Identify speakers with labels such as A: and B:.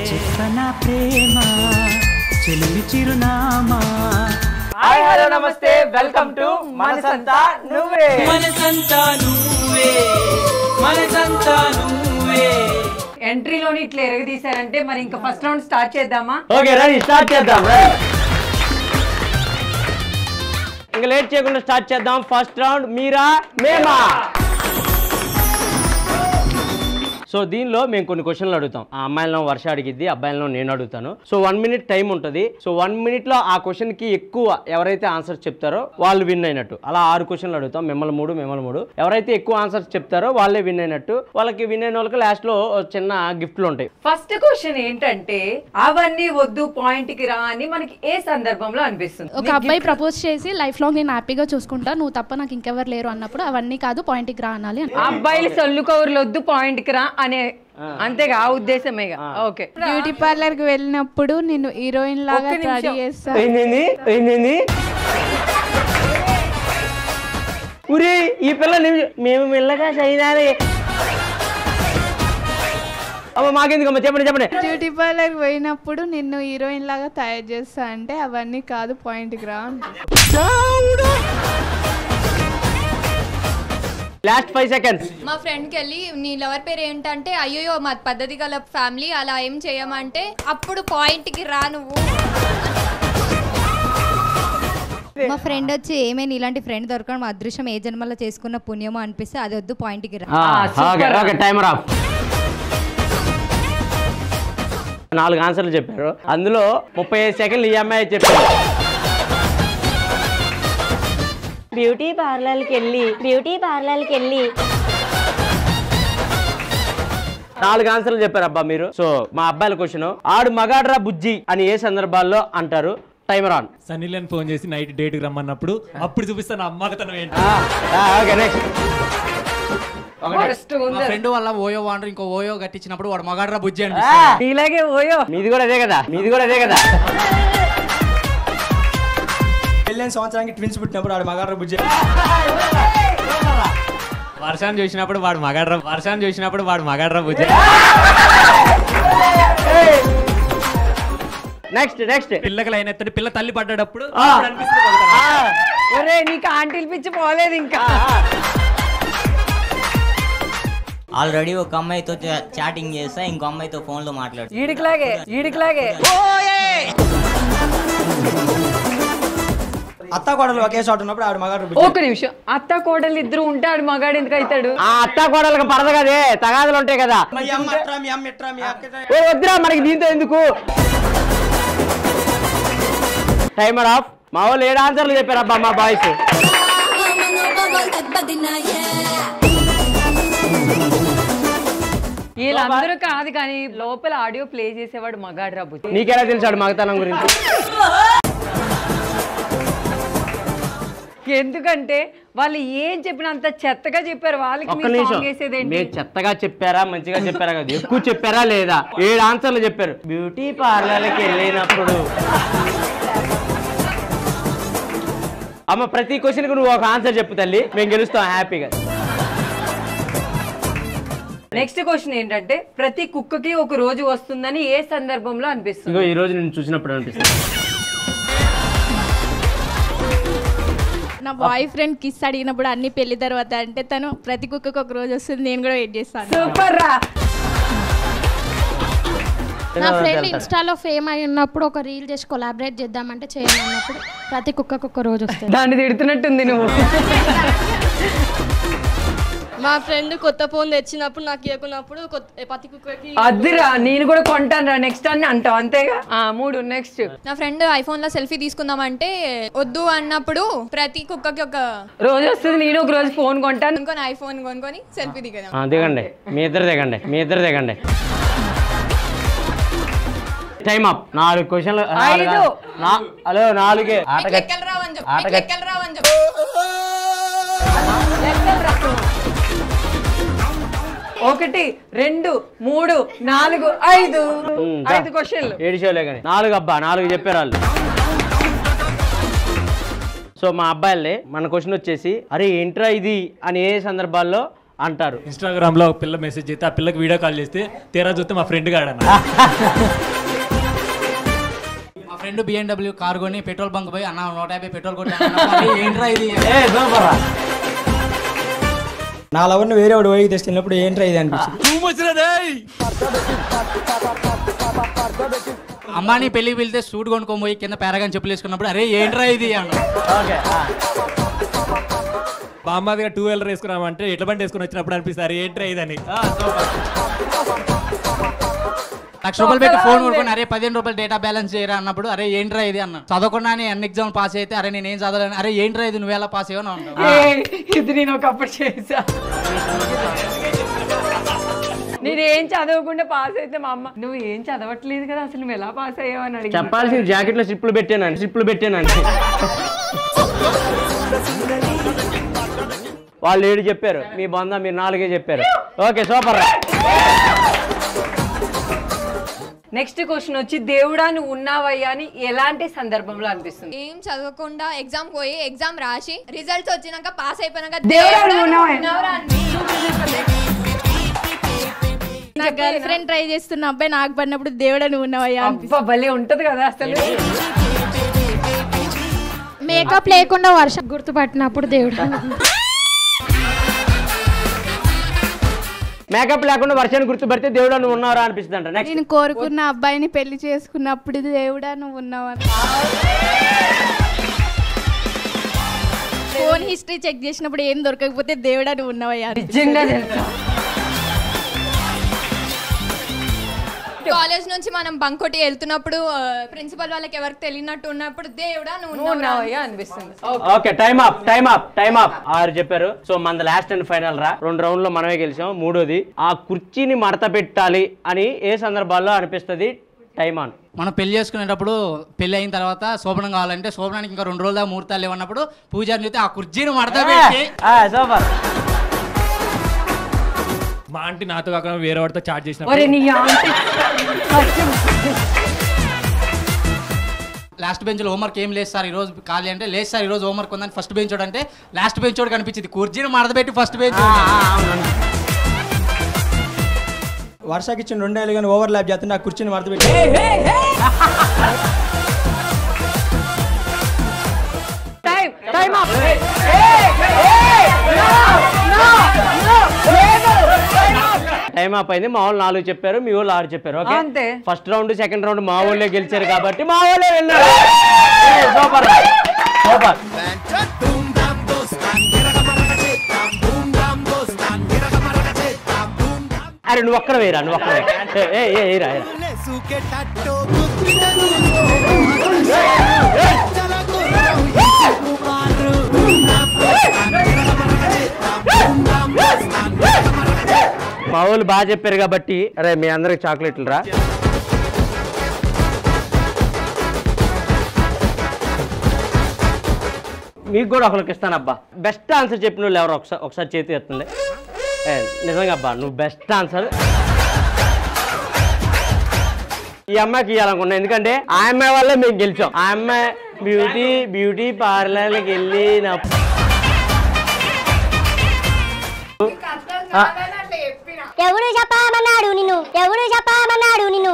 A: చెప్పనా ప్రేమ చెల్లి చిరునామా.
B: హాయ్ హలో నమస్తే, వెల్కమ్ టు మనసంతా నువ్వే.
A: మనసంతా నువ్వే, మనసంతా నువ్వే.
C: ఎంట్రీలోని ఇట్లా ఎరగదీశారంటే మరి ఇంకా ఫస్ట్ రౌండ్ స్టార్ట్ చేద్దామా?
B: ఓకే రండి స్టార్ట్ చేద్దాం. ఇంకా లేట్ చేయకుండా స్టార్ట్ చేద్దాం. ఫస్ట్ రౌండ్ మీరా మేమా. సో దీనిలో మేము కొన్ని క్వశ్చన్లు అడుగుతాం. ఆ అమ్మాయిలను వర్ష అడిగిద్ది, అబ్బాయిలను నేను అడుగుతాను. సో 1 minute టైం ఉంటుంది. సో 1 minute లో ఆ క్వశ్చన్ కి ఎక్కువ ఎవరైతే ఆన్సర్ చెప్తారో వాళ్ళు విన్ అయినట్టు. అలా 6 క్వశ్చన్లు అడుగుతాం. మిమ్మల్ని 3 ఎవరైతే ఎక్కువ ఆన్సర్స్ చెప్తారో వాళ్ళే విన్ అయినట్టు. వాళ్ళకి విన్ అయిన వాళ్ళకి లాస్ట్ లో చిన్న గిఫ్ట్లు ఉంటాయి.
C: ఫస్ట్ క్వశ్చన్ ఏంటంటే అవన్నీ వద్దు పాయింట్ కి రా అని మనకి ఏ సందర్భంలో అనిపిస్తుంది?
D: ఒక అబ్బాయి ప్రపోజ్ చేసి లైఫ్ లాంగ్ నేను హ్యాపీగా చూసుకుంటా, నువ్వు తప్ప నాకు ఇంకెవరు లేరు అన్నప్పుడు అవన్నీ కాదు పాయింట్ కి రా అనాలి.
C: అబ్బాయిలు సొల్లు కవర్లు వద్దు పాయింట్ కి రా అనే అంతేగా, ఆ ఉద్దేశమే. ఓకే,
E: బ్యూటీ పార్లర్ కి వెళ్ళినప్పుడు నేను హీరోయిన్ లాగా రెడీ చేస్తా.
B: ఉరి ఈ పిల్ల మేము మెల్లగా చైనాలి. అమ్మ మాకెందుకమ్మా, చెప్పండి.
E: బ్యూటీ పార్లర్ పోయినప్పుడు నిన్ను హీరోయిన్ లాగా తయారు చేస్తా అంటే అవన్నీ కాదు పాయింట్ కి రా.
B: Last 5 seconds.
F: మా ఫ్రెండ్కి వెళ్ళి నీ లవర్ పేరు ఏంటంటే అయ్యో మా పద్ధతి గల ఫ్యామిలీ అలా ఏం చేయమంటే అప్పుడు పాయింట్కి రా నువ్వు.
G: మా ఫ్రెండ్ వచ్చి ఏమైనా ఇలాంటి ఫ్రెండ్ దొరకడం మా అదృష్టం, ఏ జన్మలో చేసుకున్న పుణ్యమో అనిపిస్తే అది వద్దు పాయింట్కి రా.
B: Okay timer of. 4 ఆన్సర్లు చెప్పారు. అందులో 35 సెకండ్లు ఈ అమ్మాయి చెప్పారు. బ్యూటీ పార్లర్కి వెళ్ళి 4 ఆన్సర్లు చెప్పారు అబ్బా మీరు. సో మా అబ్బాయిల క్వశ్చన్, ఆడు మగాడ్రా బుజ్జి అని ఏ సందర్భాల్లో అంటారు? Timer on.
H: సన్నీలని ఫోన్ చేసి నైట్ డేట్ కి రమ్మన్నప్పుడు అప్పుడు చూపిస్తాను అమ్మకతనం ఏంటి.
B: Okay next.
A: మా ఫ్రెండ్ వల్ల ఓయో వాండర్ ఇంకో ఓయో కట్టించినప్పుడు వాడు మగాడ్రా బుజ్జి అని.
C: ఇలాగే ఓయో
B: మీది కూడా అదే కదా.
A: పెళ్ళైన సంవత్సరానికి ట్విన్స్ పుట్టినప్పుడు వాడు మగాడ్రా బుజ్జి.
H: వర్షాన్ని చూసినప్పుడు వాడు మగాడ్రా బుజ్జి.
B: నెక్స్ట్
H: పిల్లకి లైన్ ఎత్తాడు, పిల్ల తల్లి పడ్డప్పుడు
C: నీకు ఆంటీలు పిచ్చి పోలేదు ఇంకా.
I: ఆల్రెడీ ఒక అమ్మాయితో చాటింగ్ చేస్తా, ఇంకో అమ్మాయితో ఫోన్ లో మాట్లాడు.
C: ఈడికిలాగే
A: అత్త కోడలు ఒకే చోట ఉన్నప్పుడు ఆడు మగాడు.
C: ఒక నిమిషం, అత్త కోడలు ఇద్దరు ఉంటే ఆడు మగాడు ఎందుకు అవుతాడు?
B: ఆ అత్త కోడలకు పడదు కదే, తగాదులు ఉంటాయి కదా. వద్దురా మనకి దీంతో ఎందుకు. Timer of. మా వాళ్ళు 7 ఆన్సర్లు చెప్పారు అబ్బా మా బాయ్స్.
C: వీళ్ళందరూ కాదు కానీ లోపల ఆడియో ప్లే చేసేవాడు మగాడ్రా బుజ్జి.
B: నీకెలా తెలిసాడు మగతనం గురించి?
C: ఎందుకంటే వాళ్ళు ఏం చెప్పినా అంత చెత్తగా చెప్పారు. వాళ్ళకి
B: మీరు చెత్తగా చెప్పారా మంచిగా చెప్పారా కదా, ఎక్కువ చెప్పారా లేదా? 7 ఆన్సర్లు చెప్పారు. బ్యూటీ పార్లర్కి వెళ్ళినప్పుడు అమ్మ ప్రతి క్వశ్చన్ కు నువ్వు ఒక ఆన్సర్ చెప్పు తల్లి, మేము గెలుస్తాం హ్యాపీగా.
C: నెక్స్ట్ క్వశ్చన్ ఏంటంటే ప్రతి కుక్కకి ఒక రోజు వస్తుందని ఏ సందర్భంలో అనిపిస్తుంది?
B: ఈ రోజు నేను చూసినప్పుడు అనిపిస్తుంది.
E: నా బాయ్ ఫ్రెండ్ కిస్ అడిగినప్పుడు అన్ని పెళ్లి తర్వాత అంటే తను ప్రతి కుక్కకు ఒక రోజు వస్తుంది, నేను కూడా వెయిట్ చేస్తాను.
C: సూపర్ రా.
D: నా ఫ్రెండ్ ఇన్స్టాలో ఫేమ్ అయి ఉన్నప్పుడు ఒక రీల్ చేసి కొలాబరేట్ చేద్దామంటే చేయాలన్నప్పుడు ప్రతి కుక్కకు ఒక రోజు వస్తుంది.
C: దాన్ని తిడుతున్నట్టుంది నువ్వు.
F: మా ఫ్రెండ్ కొత్త ఫోన్ తెచ్చినప్పుడు నాకు ఇవ్వకున్నప్పుడు ప్రతి కుక్కకి
C: అదిరా నేను కూడా కొంటాను రా నెక్స్ట్ అని అంటావు అంతేగా. 3 నెక్స్ట్.
F: నా ఫ్రెండ్ ఐఫోన్ లో సెల్ఫీ తీసుకుందామంటే వద్దు అన్నప్పుడు ప్రతి కుక్కకి ఒక
C: రోజు వస్తుంది, నేను ఒక రోజు ఫోన్ కొంటాను,
F: ఐఫోన్ కొనుక్కొని సెల్ఫీ దిగదాం.
B: దిగండి మీ ఇద్దరు దిగండి. Time up. 4 క్వశ్చన్లు. హలో 4
F: లెక్కలు రావని చెప్పు.
C: 1 2 3 4 5 క్వశ్చన్లు.
B: 7 షోలే కానీ 4 అబ్బా 4 చెప్పారు వాళ్ళు. సో మా అబ్బాయిలే మన క్వశ్చన్ వచ్చేసి, అరే ఏంట్రా ఇది అని ఏ సందర్భాల్లో అంటారు.
H: ఇన్స్టాగ్రామ్ లో ఒక పిల్ల మెసేజ్ చేస్తే ఆ పిల్లకి వీడియో కాల్ చేస్తే తీరా చూస్తే మా ఫ్రెండ్ గాడన్న.
A: మా ఫ్రెండ్ BMW కార్ కొని పెట్రోల్ బంక్ పోయి అన్న 150 పెట్రోల్ కొట్టి ఏంట్రా ఇది
J: నా లవర్ని వేరే వాడు పోయి తెస్తున్నప్పుడు ఏంట్రా ఇది అనిపించింది.
A: అమ్మాని పెళ్లికి వెళ్తే సూట్ కొనుక్కొని పోయి కింద పేరగాని చెప్పులు వేసుకున్నప్పుడు అరే ఏంట్రా ఇది అన్న.
H: బామ్మదిగా 2 వీలర్ వేసుకున్నామంటే ఎట్ల బండి వేసుకుని వచ్చినప్పుడు అనిపిస్తారు ఏంట్రా ఇదని.
A: ₹1,00,000 పెట్టి ఫోన్ కొనుక్కొని అరే ₹15 డేటా బ్యాలెన్స్ చేయరా అన్నప్పుడు అరే ఏంట్రా ఇది అన్న. చదవకుండా అన్ని ఎగ్జామ్ పాస్ అయితే అరే నేను ఏం చదవలేను అరే ఏంట్రా ఇది నువ్వు ఎలా పాస్ అయ్యావు అన్నా.
C: ఇది నేను ఒకప్పుడు చేసా. నేనేం చదవకుండా పాస్ అయితే మా అమ్మ నువ్వు ఏం చదవట్లేదు కదా అసలు నువ్వు ఎలా పాస్ అయ్యావు అని అడిగి
B: చెప్పాల్సిన జాకెట్ లో సిప్పులు పెట్టానండి. వాళ్ళు 7 చెప్పారు, మీ బంధ మీరు 4 చెప్పారు. Okay super.
C: నెక్స్ట్ క్వశ్చన్ వచ్చి దేవుడా నువ్వు ఉన్నావయ్యా అని ఎలాంటి సందర్భంలో అనిపిస్తుంది?
F: ఏం చదవకుండా ఎగ్జామ్ పోయి ఎగ్జామ్ రాసి రిజల్ట్స్ వచ్చినాక పాస్ అయిపోయినాక
C: దేవుడా నువ్వు ఉన్నావా
E: నా గర్ల్ ఫ్రెండ్ ట్రై చేస్తున్న అబ్బాయి నాకు పడినప్పుడు దేవుడా నువ్వు ఉన్నావయ్యా
C: అబ్బా భలే ఉంటది కదా అసలు.
D: మేకప్ లేకుండా వర్షం గుర్తుపట్టినప్పుడు దేవుడు.
B: మేకప్ లేకుండా వర్షాన్ని గుర్తుపడితే దేవుడా నువ్వు ఉన్నారా అనిపిస్తుంది అంట. నెక్స్ట్
E: నేను కోరుకున్న అబ్బాయిని పెళ్లి చేసుకున్నప్పుడు దేవుడా నువ్వు ఉన్నావని. ఫోన్ హిస్టరీ చెక్ చేసినప్పుడు ఏం దొరకకపోతే దేవుడా నువ్వు ఉన్నావయ్యా.
C: నిజంగా తెలుసా
F: కాలేజ్ నుంచి మనం బంకొట్టి వెళ్తున్నప్పుడు ప్రిన్సిపల్ వాళ్ళకి ఎవరికి తెలియనట్టు ఉన్నప్పుడు దేవుడా నువ్వు
C: ఉన్నావయ్యా అనిపిస్తుంది.
B: ఓకే టైమ్ అప్ 6 చెప్పారు. సో మన లాస్ట్ అండ్ ఫైనల్ రా. 2 రౌండ్లో మనమే గెలిచాం. 3వది ఆ కుర్చీని మడత పెట్టాలి అని ఏ సందర్భాల్లో అనిపిస్తుంది? Time on.
A: మనం పెళ్లి చేసుకునేటప్పుడు పెళ్లి అయిన తర్వాత శోభనం కావాలంటే శోభనానికి ఇంకా 2 రోజుల ముహూర్తాలు లేవన్నప్పుడు పూజారిని చూస్తే ఆ కుర్చీని మడత పెట్టి
B: సూపర్.
H: మా ఆంటీ నాతో కాకుండా వేరే వాడితో చాట్ చేసిన
A: లాస్ట్ బెంచ్ లో హోంవర్క్ ఏం లేదు సార్ ఈ రోజు ఖాళీ అంటే లేదు సార్ ఈ రోజు హోంవర్క్ ఉందని ఫస్ట్ బెంచ్ అంటే లాస్ట్ బెంచ్ కనిపించింది కుర్చీని మడత పెట్టి ఫస్ట్ బెంచ్.
J: వర్షాకి ఇచ్చిన 2 ఏళ్ళు కానీ ఓవర్ ల్యాప్ చేస్తే నాకు కుర్చీని మడత పెట్టి
B: టైం అప్ అయింది. మా వాళ్ళు 4 చెప్పారు, మీ వాళ్ళు 6 చెప్పారు. Okay first round second round మా వాళ్ళే గెలిచారు కాబట్టి మా వాళ్ళే వెళ్ళారు. Super super. అరే నువ్వు ఒక్కడ వేయరా, నువ్వు ఒక్కడ వేయరా. మా వాళ్ళు బాగా చెప్పారు కాబట్టి అరే మీ అందరికి చాక్లెట్లు రా. మీకు కూడా ఒకరికి ఇస్తాను అబ్బా. బెస్ట్ ఆన్సర్ చెప్పిన వాళ్ళు ఎవరు ఒకసారి చేతి ఎత్తుంది. నిజంగా అబ్బా నువ్వు బెస్ట్ ఆన్సర్. ఈ అమ్మాయికి ఇవ్వాలనుకున్నా ఎందుకంటే ఆ అమ్మాయి వల్లే మేము గెలిచాం. ఆ అమ్మాయి బ్యూటీ పార్లర్కి వెళ్ళినప్పుడు
K: ఎవడు చెప్పమన్నాడు నిన్ను